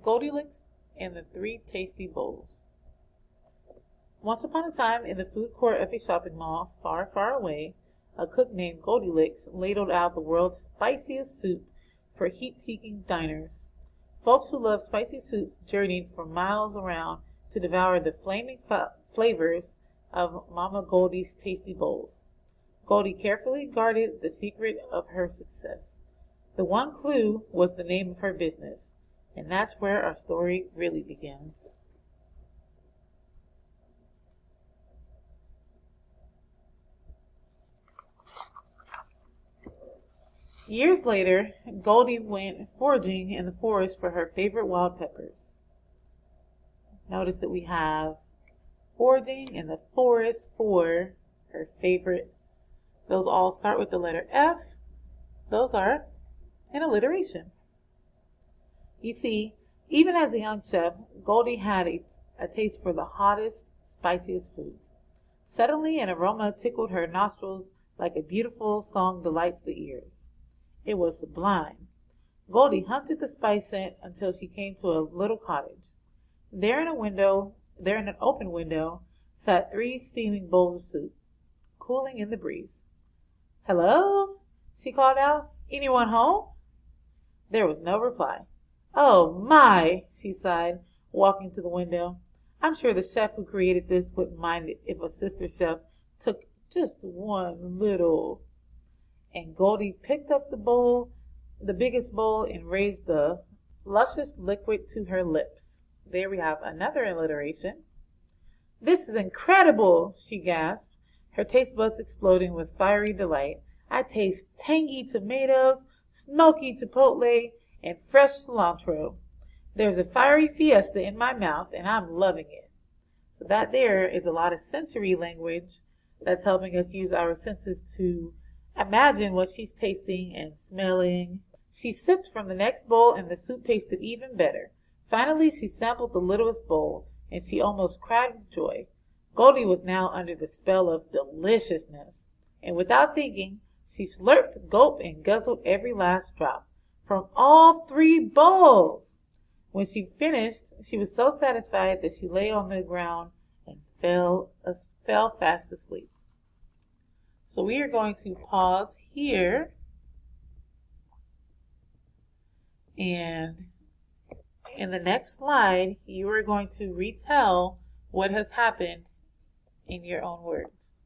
Goldilocks and the Three Tasty Bowls. Once upon a time, in the food court of a shopping mall far, far away, a cook named Goldilocks ladled out the world's spiciest soup for heat-seeking diners. Folks who love spicy soups journeyed for miles around to devour the flaming flavors of Mama Goldie's tasty bowls. Goldie carefully guarded the secret of her success. The one clue was the name of her business, and that's where our story really begins. Years later, Goldie went foraging in the forest for her favorite wild peppers. Notice that we have foraging in the forest for her favorite. Those all start with the letter F. Those are an alliteration. You see, even as a young chef, Goldie had a taste for the hottest, spiciest foods. Suddenly, an aroma tickled her nostrils like a beautiful song delights the ears. It was sublime. Goldie hunted the spice scent until she came to a little cottage. There in an open window, sat 3 steaming bowls of soup, cooling in the breeze. "Hello?" she called out. "Anyone home?" There was no reply. "Oh, my!" she sighed, walking to the window. "I'm sure the chef who created this wouldn't mind it if a sister chef took just one little—" And Goldie picked up the biggest bowl, and raised the luscious liquid to her lips. There we have another alliteration. "This is incredible!" she gasped, her taste buds exploding with fiery delight. "I taste tangy tomatoes, smoky chipotle, and fresh cilantro. There's a fiery fiesta in my mouth, and I'm loving it." So that there is a lot of sensory language that's helping us use our senses to imagine what she's tasting and smelling. She sipped from the next bowl, and the soup tasted even better. Finally, she sampled the littlest bowl, and she almost cried with joy. Goldie was now under the spell of deliciousness, and without thinking, she slurped, gulped, and guzzled every last drop from all 3 bowls. When she finished, she was so satisfied that she lay on the ground and fell fast asleep. So we are going to pause here, and in the next slide, you are going to retell what has happened in your own words.